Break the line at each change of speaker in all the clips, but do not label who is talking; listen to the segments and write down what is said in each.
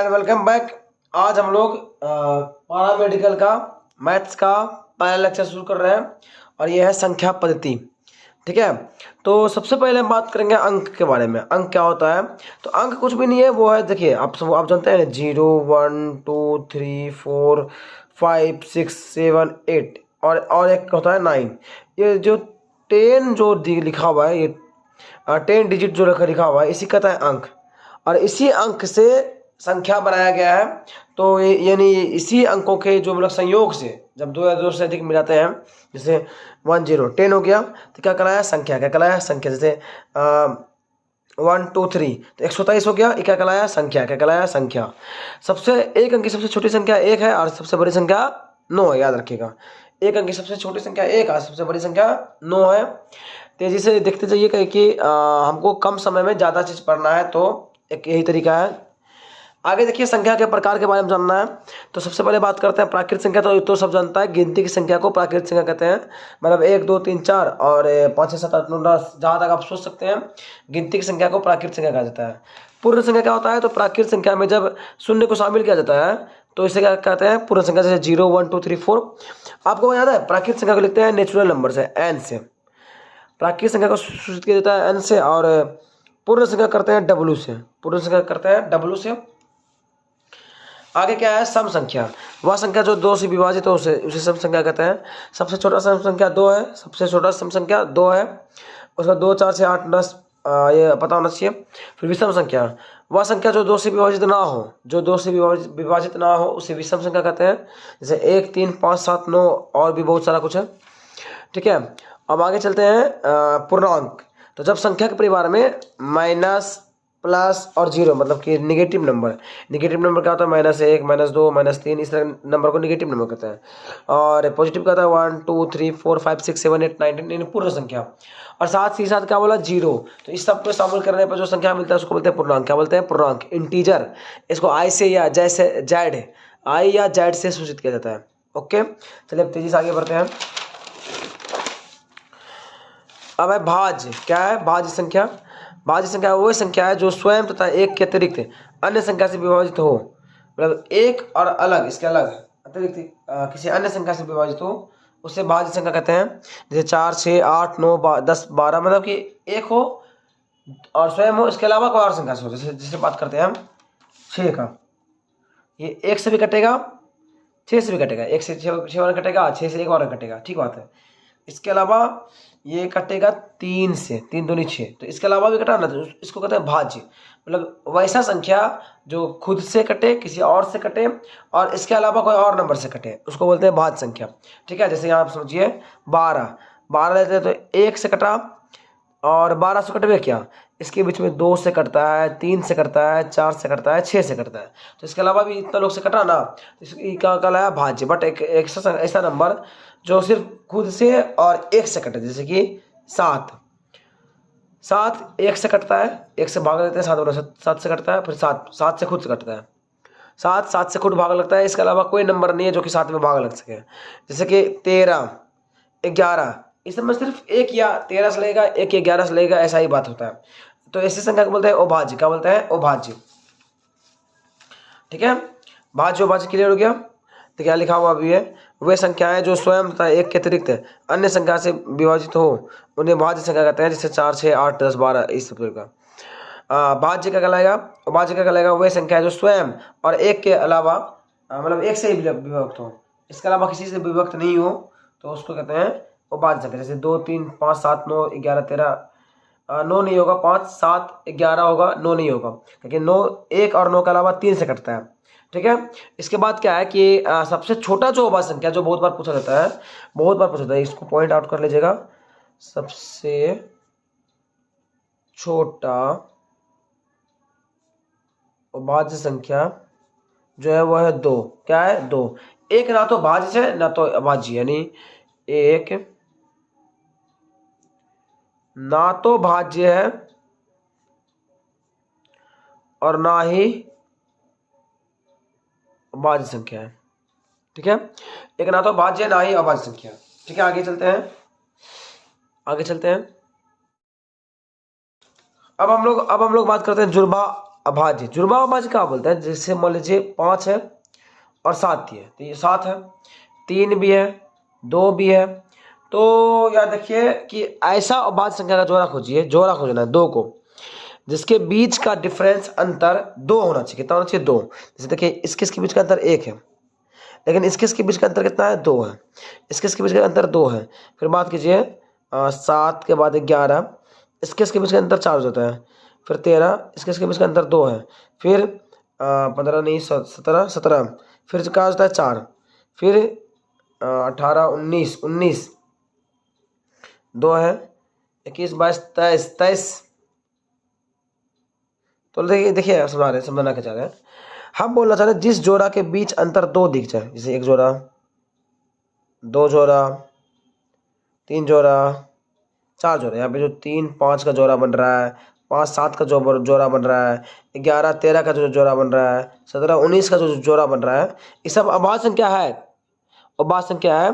And welcome back. आज हम लोग पैरामेडिकल का मैथ्स का पहला लेक्चर शुरू कर रहे हैं और यह है संख्या पद्धति। ठीक है, तो सबसे पहले हम बात करेंगे अंक के बारे में। अंक क्या होता है? तो अंक कुछ भी नहीं है, वो है, देखिए आप जानते हैं 0 1 2 3 4 5 6 7 8 और एक होता है 9। ये जो 10 जो लिखा हुआ है, ये 10 डिजिट जो लिखा हुआ है, इसी कहता है अंक। और इसी अंक से संख्या बनाया गया है। तो यानी इसी अंकों के जो मतलब संयोग से जब दो या दो से अधिक मिल जाते हैं, जैसे 10 हो गया तो क्या कहलाया? संख्या। क्या कहलाया? संख्या। जैसे 1 2 3 तो 127 हो गया, ये क्या कहलाया? संख्या। क्या कहलाया? संख्या। सबसे एक अंक की सबसे छोटी संख्या 1 है और सबसे बड़ी संख्या 9 है, याद रखिएगा। एक अंक की सबसे छोटी संख्या 1 और सबसे बड़ी संख्या 9 है। तेजी से देखते जाइए कि हमको कम समय में ज़्यादा चीज़ पढ़ना है, तो एक यही तरीका है। आगे देखिए, संख्या के प्रकार के बारे में जानना है। तो सबसे पहले बात करते हैं प्राकृत संख्या। तो सब जानता है, गिनती की संख्या को प्राकृत संख्या कहते हैं। मतलब 1 2 3 4 और 5 6 7 8 9 10, जहाँ तक आप सोच सकते हैं गिनती की संख्या को प्राकृत संख्या कहा जाता है। पूर्ण संख्या क्या होता है? तो प्राकृत संख्या में जब शून्य को शामिल किया जाता है तो इसे क्या कहते हैं? पूर्ण संख्या। जैसे 0 1 2 3 4। आपको याद है, प्राकृत संख्या को लिखते हैं नेचुरल नंबर से, एन से। प्राकृत संख्या को सूचित किया जाता है एन से, और पूर्ण संख्या करते हैं डब्ल्यू से। पूर्ण संख्या करते हैं डब्ल्यू से। आगे क्या है? सम संख्या। वह संख्या जो 2 से विभाजित हो उसे सम संख्या कहते हैं। सबसे छोटा सम संख्या 2 है। सबसे छोटा सम संख्या 2 है। उसका 2 4 6 8 10 ये पता होना चाहिए। फिर विषम संख्या, वह संख्या जो 2 से विभाजित ना हो, जो 2 से विभाजित ना हो उसे विषम संख्या कहते हैं। जैसे 1 3 5 7 9 और भी बहुत सारा कुछ है। ठीक है, अब आगे चलते हैं पूर्णांक। तो जब संख्या के परिवार में माइनस प्लस और जीरो, मतलब कि निगेटिव नंबर। निगेटिव नंबर क्या होता है? -1 -2 -3, इस तरह नंबर को निगेटिव नंबर कहते हैं। और पॉजिटिव क्या होता है? 1 2 3 4 5 6 7 8 9 10, पूर्ण संख्या। और साथ ही साथ क्या बोला? जीरो। तो इस सब को शामिल करने पर जो संख्या मिलता है उसको बोलते हैं पूर्णांक। क्या बोलते हैं? पूर्णांक। इंटीजर, इसको आई से या जैसे जेड, आई या जेड से सूचित किया जाता है। ओके, चलिए अब तेजी से आगे बढ़ते हैं। अब है भाज्य। क्या है? भाज्य संख्या। भाज्य संख्या वही संख्या है जो स्वयं तथा एक के अतिरिक्त अन्य संख्या से विभाजित हो। मतलब एक और अलग, इसके अलग अतिरिक्त किसी अन्य संख्या से विभाजित हो, उसे भाज्य संख्या कहते हैं। जैसे 4 6 8 9 10 12, मतलब कि एक हो और स्वयं हो, इसके अलावा कोई और संख्या से हो। जैसे बात करते हैं हम 6 का, ये 1 से भी कटेगा, 6 से भी कटेगा। 1 से 6 बार कटेगा, 6 से 1 बार कटेगा। ठीक बात है। इसके अलावा ये कटेगा 3 से, 3 दूनी 6, तो इसके अलावा भी कटा ना, तो इसको कहते हैं भाज्य। मतलब वैसा संख्या जो खुद से कटे, किसी और से कटे और इसके अलावा कोई और नंबर से कटे, उसको बोलते हैं भाज्य संख्या। ठीक है, जैसे यहाँ आप समझिए 12 लेते हैं तो 1 से कटा और 12 से कटवे क्या, इसके बीच में 2 से कटता है, 3 से कटता है, 4 से कटता है, 6 से कटता है। तो इसके अलावा भी इतना लोग से कटा ना, इसकी क्या कहलाया? भाज्य। बट एक ऐसा नंबर जो सिर्फ खुद से और 1 से कटे, जैसे कि 7 1 से कटता है, 1 से भाग लेते हैं, 7 से कटता है, फिर 7 से खुद से कटता है। 7 से खुद भाग लगता है, इसके अलावा कोई नंबर नहीं है जो कि 7 में भाग लग सके। जैसे कि 13 11, इस समय सिर्फ 1 या 13 से लेगा, 1 या 11 से लेगा, ऐसा ही बात होता है। तो ऐसी संख्या को बोलते हैं अभाज्य। क्या बोलते हैं? अभाज्य। ठीक है, भाज्य अभाज्य क्लियर हो गया। तो क्या लिखा हुआ भी है? वे संख्याएं जो स्वयं तथा एक के अतिरिक्त अन्य संख्या से विभाजित हो उन्हें भाज्य संख्या कहते हैं। जैसे 4 6 8 10 12, इस प्रकार का। भाज्य का कहलाएगा, भाज्य का कहलाएगा वह संख्या जो स्वयं और एक के अलावा मतलब एक से ही विभक्त हो, इसके अलावा किसी से विभक्त नहीं हो, तो उसको कहते हैं अभाज्य संख्या। जैसे 2 3 5 7 9 11 13, 9 नहीं होगा, 5 7 11 होगा, 9 नहीं होगा, क्योंकि 9 1 और 9 के अलावा 3 से कटता है। ठीक है, इसके बाद क्या है कि सबसे छोटा जो अभाज्य संख्या, जो बहुत बार पूछा जाता है, बहुत बार पूछा जाता है, इसको पॉइंट आउट कर लीजिएगा। सबसे छोटा अभाज्य संख्या जो है वह है 2। क्या है? 2। एक ना तो भाज्य है ना तो अभाज्य, यानी एक ना तो भाज्य है और ना ही अभाज्य संख्या है। ठीक है, एक ना तो भाज्य ना ही अभाज्य संख्या। ठीक है, आगे चलते हैं। अब हम लोग बात करते हैं जुड़वा अभाज्य। जुड़वा अभाज्य क्या बोलते हैं, जैसे मान लीजिए 5 है और 7 भी है, तो ये 7 है, 3 भी है, 2 भी है। तो याद रखिए कि ऐसा अभाज्य संख्या का जोड़ा खोजिए, जोड़ा खोजना है 2 को, जिसके बीच का डिफरेंस अंतर 2 होना चाहिए। कितना होना चाहिए, 2। जैसे देखिए इसके बीच का अंतर 1 है, लेकिन इसके बीच का अंतर कितना है, 2 है। इसके बीच का अंतर 2 है। फिर बात कीजिए 7 के बाद 11, इसके बीच का अंतर 4 हो जाता है। फिर 13, इसके बीच का अंतर 2 है। फिर 15 नहीं 17, फिर क्या होता है 4। फिर 18 19 2 है, 21 22 23। तो देखिए समझाना क्या चाह रहे हैं हम, बोलना चाह रहे हैं जिस जोड़ा के बीच अंतर 2 दिख जाए, जैसे 1 जोड़ा, 2 जोड़ा, 3 जोड़ा, 4 जोड़ा। यहाँ पे जो 3 5 का जोड़ा बन रहा है, 5 7 का जोड़ा बन रहा है, 11 13 का जो जोड़ा बन रहा है, 17 19 का जो जोड़ा बन रहा है, ये सब अभाज्य संख्या है, अभाज्य संख्या है।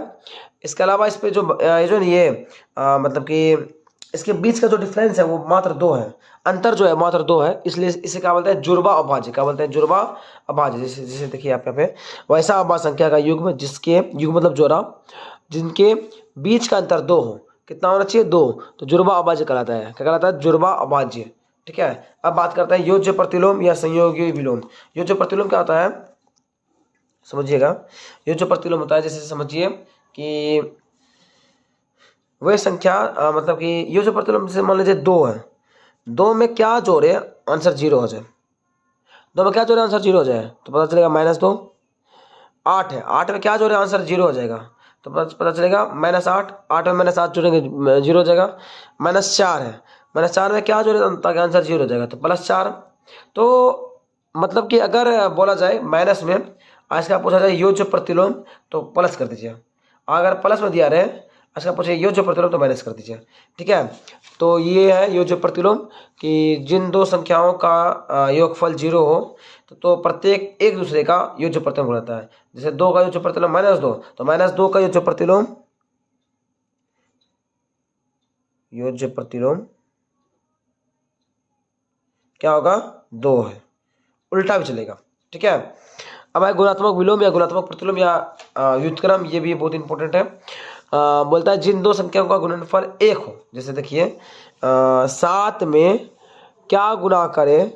इसके अलावा इस पे जो मतलब कि इसके बीच का जो डिफरेंस है वो मात्र 2 है, अंतर जो है मात्र 2 है, इसलिए इसे क्या बोलते हैं, जुड़वा अभाज्य। क्या बोलते हैं, जुड़वा अभाज्य। जैसे देखिए आप यहाँ पे वैसा अभाज्य संख्या का युग्म, जिसके युग्म मतलब जोड़ा, जिनके बीच का अंतर 2 हो। कितना होना चाहिए, 2। तो जुड़वा अभाज्य कहलाता है। क्या कहलाता है, जुड़वा अभाज्य। ठीक है। अब बात करते हैं योज्य प्रतिलोम या संयोगी विलोम। योज्य प्रतिलोम क्या होता है, समझिएगा। योज्य प्रतिलोम होता है, जैसे समझिए कि वह संख्या मतलब कि योज्य प्रतिलोम, जैसे मान लीजिए 2 है, 2 में क्या जोड़े आंसर 0 हो जाए, 2 में क्या जोड़े आंसर 0 हो जाए, तो पता चलेगा -2। 8 है, 8 में क्या जोड़े आंसर 0 हो जाएगा, तो पता चलेगा -8। 8 में -8 जोड़ेंगे 0 हो जाएगा। -4 है, -4 में क्या जोड़े ताकि आंसर 0 हो जाएगा, तो +4। तो मतलब कि अगर बोला जाए माइनस में, आज का पूछा जाए योज्य प्रतिलोम, तो प्लस कर दीजिए। अगर प्लस में दिया रहे, आज का पूछे योज्य प्रतिलोम, तो माइनस कर दीजिए। ठीक है। तो ये है योज्य प्रतिलोम, कि जिन 2 संख्याओं का योगफल 0 हो, तो प्रत्येक एक दूसरे का योज्य प्रतिलोम रहता है। जैसे 2 का योज्य प्रतिलोम -2, तो -2 का योज्य प्रतिलोम क्या होगा, 2 है। उल्टा भी चलेगा। ठीक है। अब है गुणात्मक विलोम या गुणात्मक प्रतिलोम या व्युत्क्रम, ये भी बहुत इंपॉर्टेंट है। बोलता है जिन 2 संख्याओं का गुणनफल 1 हो। जैसे देखिए 7 में क्या गुणा करें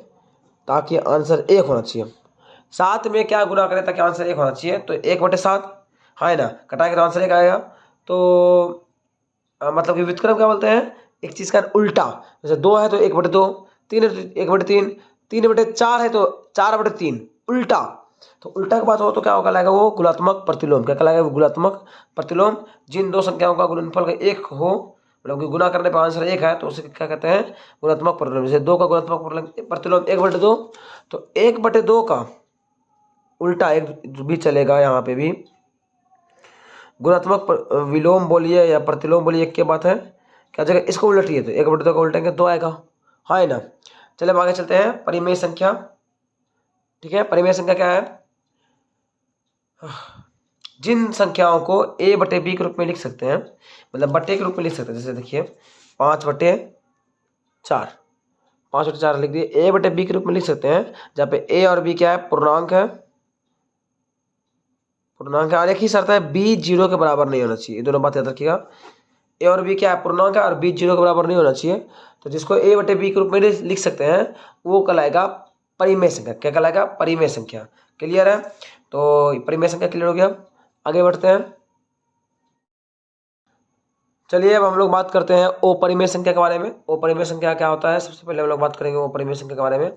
ताकि आंसर 1 होना चाहिए, 7 में क्या गुणा करें ताकि आंसर 1 होना चाहिए, तो 1/7 है ना, कटाएंगे तो आंसर 1 आएगा। तो मतलब कि व्युत्क्रम क्या बोलते हैं, एक चीज़ का उल्टा। जैसे 2 है तो 1/2, 3 है तो 1/3, 3/4 है तो 4/3, उल्टा। तो उल्टा की बात हो तो क्या होगा, लाएगा वो गुणात्मक प्रतिलोम। क्या कहलाएगा, वो गुणात्मक प्रतिलोम। जिन 2 संख्याओं का गुणनफल 1 हो, मतलब कि गुना करने पर आंसर 1 है, तो उसे क्या कहते हैं, गुणात्मक प्रतिलोम। जैसे 2 का गुणात्मक प्रतिलोम 1/2, तो 1/2 का उल्टा 1 भी चलेगा। यहाँ पे भी गुणात्मक विलोम बोलिए या प्रतिलोम बोलिए, एक की बात है। क्या जगह इसको उलटिए तो 1/2 का उल्टेंगे 2 आएगा, हाँ ना। चलिए अब आगे चलते हैं, परिमेय संख्या। ठीक है। परिमेय संख्या क्या है, जिन संख्याओं को a/b के रूप में लिख सकते हैं, मतलब बट्टे के रूप में लिख सकते हैं। जैसे देखिए 5/4, 5/4 लिख दिए, a/b के रूप में लिख सकते हैं, जहाँ पे a और b क्या है, पूर्णांक है। पूर्णांक है, और एक ही शर्त है, b 0 के बराबर नहीं होना चाहिए। ये दोनों बात याद रखिएगा। a और b क्या है, पूर्णांक है, और b 0 के बराबर नहीं होना चाहिए। तो जिसको a/b के रूप में लिख सकते हैं, वो कहलाएगा परिमेय संख्या। क्या कहलाएगा, परिमेय संख्या। क्लियर है। तो परिमेय संख्या क्लियर हो गया। आगे बढ़ते हैं। चलिए अब हम लोग बात करते हैं अपरिमेय संख्या के बारे में। अपरिमेय संख्या क्या होता है, सबसे पहले हम लोग बात करेंगे अपरिमेय संख्या के बारे में।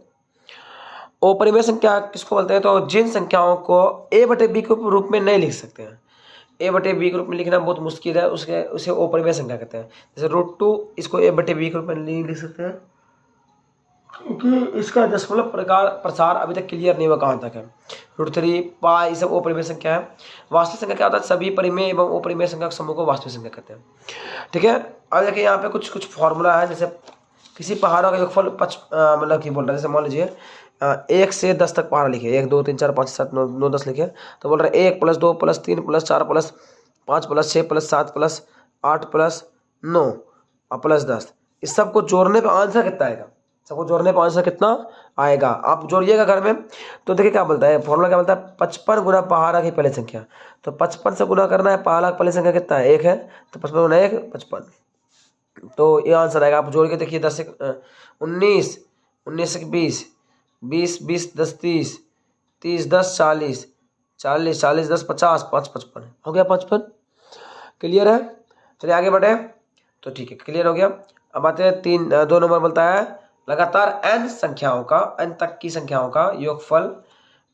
अपरिमेय संख्या किसको बोलते हैं, तो जिन संख्याओं को a/b के रूप में नहीं लिख सकते हैं। a/b के रूप में लिखना बहुत मुश्किल है, उसे अपरिमेय संख्या कहते हैं। जैसे √2, इसको a/b के रूप में नहीं लिख सकते हैं, क्योंकि इसका दशमलव प्रसार अभी तक क्लियर नहीं हुआ कहाँ तक है। √3, पाई, ये सब अपरिमेय संख्या है। वास्तविक संख्या क्या होता है, सभी परिमेय एवं अपरिमेय संख्या के समूह को वास्तविक संख्या कहते हैं। ठीक है। अब देखिए यहाँ पे कुछ फॉर्मूला है। जैसे किसी पहाड़ों का योगफल मतलब कि बोल रहा है, जैसे मान लीजिए 1 से 10 तक पहाड़ लिखे, 1 2 3 4 5 7 9 10 लिखे, तो बोल रहे हैं 1 + 2 + 3 + 4 + 5 + 6 + 7 + 8 + 9 और +10। इस सब को जोड़ने पर आंसर कितना आएगा, सबको जोड़ने पर आंसर कितना आएगा, आप जोड़िएगा घर में। तो देखिए क्या बोलता है, फॉर्मूला क्या बोलता है, 55 गुना पहाड़ा की पहली संख्या। तो 55 से गुना करना है, पहाड़ा की पहली संख्या कितना है, 1 है, तो 55 गुना 1 55। तो ये आंसर आएगा। आप जोड़ के देखिए, 10 से 19, 19 से 20, 20 20 10 30, 30 10 40, 40 40 10 50, 5 55 हो गया 55। क्लियर है, चलिए आगे बढ़े। तो ठीक है, क्लियर हो गया। अब आते हैं 2 नंबर बोलता है लगातार n संख्याओं का, n तक की संख्याओं का योगफल,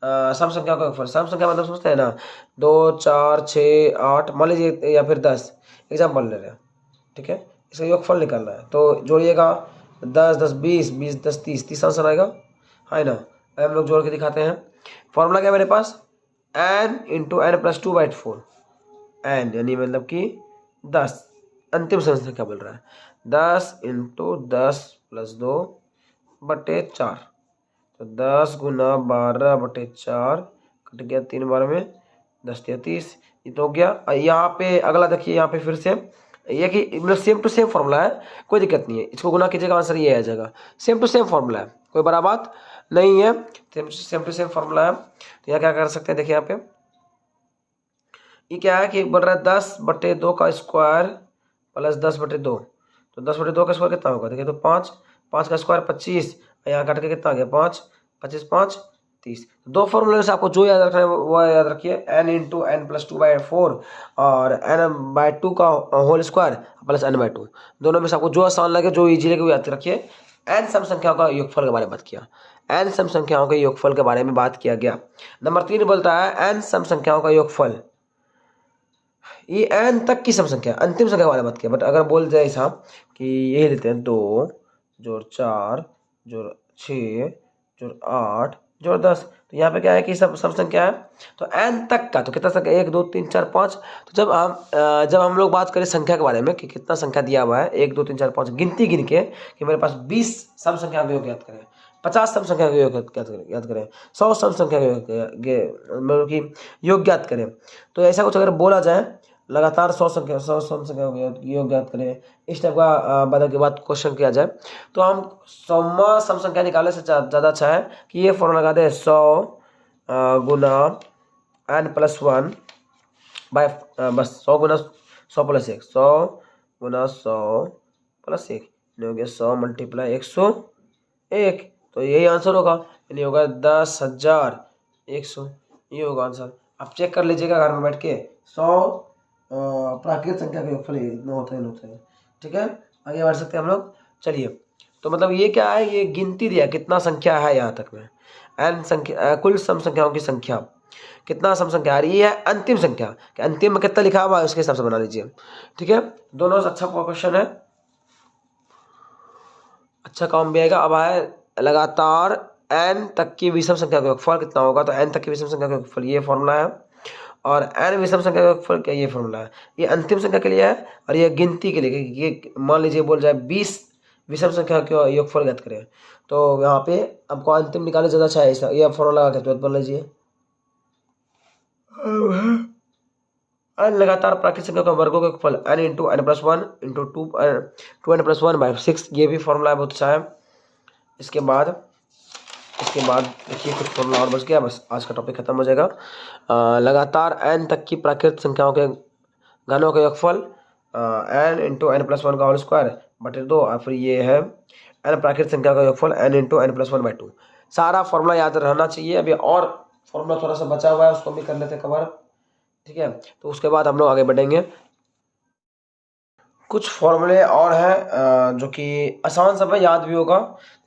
सम संख्याओं का योगफल। सम संख्या मतलब समझते हैं ना, 2 4 6 8 मान लीजिए, या फिर 10, एग्जाम्पल ले रहे हैं, ठीक है। इसका योगफल निकालना है, तो जोड़िएगा 10 10 20, 20 10 30, 30 आंसर आएगा, है ना। हम लोग जोड़ के दिखाते हैं। फॉर्मूला क्या है मेरे पास, n into n plus 2/4, n यानी मतलब कि 10, अंतिम संख्या बोल रहा है, 10 इंटू 10 प्लस 2/4, तो 10 गुना 12/4, कट गया 3 बार में, 10 या 30, ये तो हो गया। यहाँ पे अगला देखिए, यहाँ पे फिर से ये कि मतलब सेम टू सेम फॉर्मूला है, कोई दिक्कत नहीं है, इसको गुना कीजिएगा आंसर ये आ जाएगा। सेम टू सेम फॉर्मूला है, कोई बड़ा बात नहीं है, सेम टू सेम फॉर्मूला है। तो यहाँ क्या कर सकते हैं, देखिए यहाँ पे ये क्या है कि बढ़ रहा है 10/2 का स्क्वायर प्लस 10/2, तो 10/2 का स्क्वायर कितना होगा, देखिए तो 5, 5 का स्क्वायर 25, यहाँ काट के कितना आ गया 5, 25 5 30। दो फॉर्मूले से आपको जो याद रखना है वो याद रखिए, n इंटू n प्लस 2/4 और n/2 का होल स्क्वायर प्लस n/2, दोनों में से आपको जो आसान लगे, जो ईजी लगे वो याद रखिए। n सम संख्याओं का योगफल के बारे में बात किया, n सम संख्याओं के योगफल के बारे में बात किया गया। नंबर 3 बोलता है n सम संख्याओं का योगफल, ये n तक की सम संख्या, अंतिम संख्या वाले बात किया। बट अगर बोल जाए ऐसा कि यही लेते हैं, 2 जोड़ 4 जोड़ 6 जोड़ 8 जोड़ 10, तो यहाँ पे क्या है कि सब सम संख्या है, तो n तक का तो कितना संख्या, 1 2 3 4 5। तो जब हम लोग बात करें संख्या के बारे में कि कितना संख्या दिया हुआ है, 1 2 3 4 5, गिनती गिन के कि मेरे पास 20 सम संख्या का योग याद करें, 50 सम संख्या का योग याद करें, 100 सम संख्या का मतलब कि योग याद करें। तो ऐसा कुछ अगर बोला जाए, लगातार 100 सम संख्या योग ज्ञात करें, इस टाइप का बदल के बाद क्वेश्चन किया जाए, तो हम 100वां सम संख्या निकालने से ज़्यादा अच्छा है कि ये फॉर्मूला लगा दें, 100 गुना n प्लस 1 बाय, बस 100 गुना 100 प्लस 1, 100 गुना 100 प्लस 1 हो गया 100 मल्टीप्लाई 101, तो यही आंसर होगा, यानी होगा 10,100, ये होगा आंसर। आप चेक कर लीजिएगा घर में बैठ के, 100 प्राकृत संख्या का योगफल इतना होता है, ठीक है। आगे बढ़ सकते हैं हम लोग, चलिए। तो मतलब ये क्या है, ये गिनती दिया कितना संख्या है यहाँ तक में, n संख्या, कुल सम संख्याओं की संख्या, कितना सम संख्या आ रही है, अंतिम संख्या कि अंतिम में कितना लिखा हुआ है उसके हिसाब से बना लीजिए, ठीक है। दोनों अच्छा क्वेश्चन है, अच्छा काम भी आएगा। अब आए लगातार n तक की विषम संख्या का योगफल कितना होगा, तो n तक की विषम संख्या का योगफल ये फॉर्मूला है, और n विषम संख्या का योगफल क्या, ये फॉर्मूला है। ये अंतिम संख्या के लिए है और ये गिनती के लिए, ये मान लीजिए बोल जाए 20 विषम संख्या के योगफल ज्ञात करें, तो यहाँ पे आपको अंतिम निकालने ज़्यादा अच्छा है, ऐसा ये फॉर्मूला लगा के तुरंत बन लीजिए। लगातार प्राकृतिक संख्या का वर्गों का योगफल n into n plus 1 into 2n plus 1/6, ये भी फॉर्मूला है, बहुत अच्छा है। इसके बाद देखिए कुछ फॉर्मूला और बच गया, बस आज का टॉपिक खत्म हो जाएगा। लगातार n तक की प्राकृतिक संख्याओं के घनों का योगफल, n इंटू n प्लस 1 का होल स्क्वायर बटे 2, और फिर ये है n प्राकृतिक संख्या का योगफल n इंटू n प्लस 1/2। सारा फॉर्मूला याद रहना चाहिए। अभी और फॉर्मूला थोड़ा सा बचा हुआ है, उसको भी कर लेते हैं कवर, ठीक है। तो उसके बाद हम लोग आगे बढ़ेंगे। कुछ फॉर्मूले और हैं जो कि आसान सब है, याद भी होगा,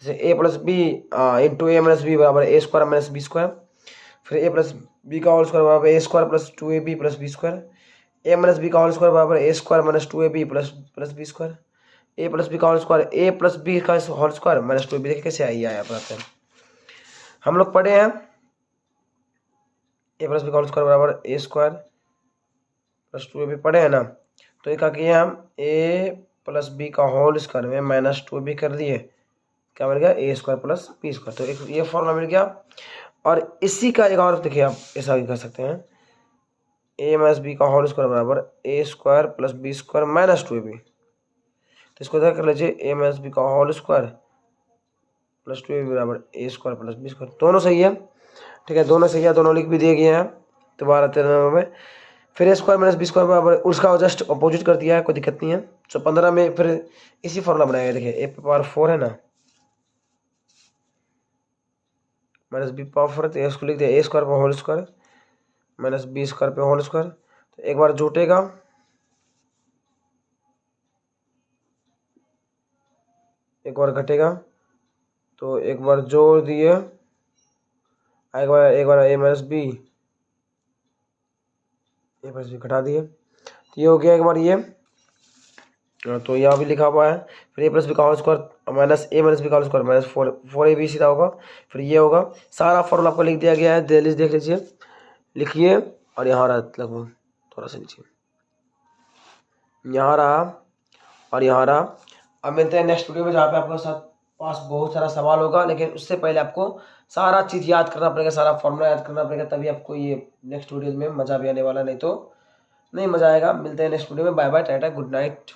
जैसे a plus B into A minus B बराबर A square minus B square, फिर ए प्लस बी का होल स्क्वायर बराबर A square plus 2ab plus B square, A minus B का होल स्क्वायर बराबर A square minus 2ab plus B square, A plus B का whole square A plus B का whole square minus 2ab। देखिए कैसे आई आया बताते हैं, हम लोग पढ़े हैं ए प्लस बी का होल स्क्वायर बराबर ए स्क्वायर प्लस 2ab पढ़े हैं ना। तो ये क्या किया हम, ए प्लस बी का होल स्क्वायर में माइनस 2ab कर दिए, क्या मिल गया, ए स्क्वायर प्लस बी स्क्वायर। तो एक ये फॉर्मूला मिल गया। और इसी का एक और देखिए, आप ऐसा भी कर सकते हैं, ए माइनस बी का होल स्क्वायर बराबर A square plus B square minus 2ab। तो इसको इधर कर लीजिए, ए माइनस बी का होल स्क्वायर प्लस 2ab बराबर A square plus B square, दोनों सही है। ठीक है, दोनों सही है, दोनों लिख भी दिए गए हैं। तो 12 13 में फिर ए स्क्वायर माइनस बी स्क्वायर बराबर उसका जस्ट अपोजिट कर दिया है, कोई दिक्कत नहीं है। तो 15 में फिर इसी फॉर्मूला बनाएगा, देखिए ए पावर 4 है ना माइनस बी पावर 4, तो इसको लिख दिया ए स्क्वायर पे whole square minus B square पे होल स्क्वायर। तो एक बार जुटेगा, एक बार घटेगा, तो एक बार जोड़ दिए, एक बार ए माइनस बी घटा दिए, तो ये हो गया एक बार ये। तो यहाँ भी लिखा हुआ है, फिर ए प्लस बी का होल स्क्वायर माइनस ए माइनस बी का होल स्क्वायर माइनस 4ab सीधा होगा, फिर ये होगा। सारा फॉर्मूला आपको लिख दिया गया है, जल्दी देख लीजिए, लिखिए। और यहाँ रहा लगभग, थोड़ा सा नीचे, यहाँ रहा और यहाँ रहा। अब मिलते हैं नेक्स्ट वीडियो में, जहाँ पे आपके साथ पास बहुत सारा सवाल होगा, लेकिन उससे पहले आपको सारा चीज़ याद करना पड़ेगा, सारा फॉर्मूला याद करना पड़ेगा, तभी आपको ये नेक्स्ट वीडियो में मज़ा भी आने वाला, नहीं तो नहीं मज़ा आएगा। मिलते हैं नेक्स्ट वीडियो में, bye bye, tata, good night.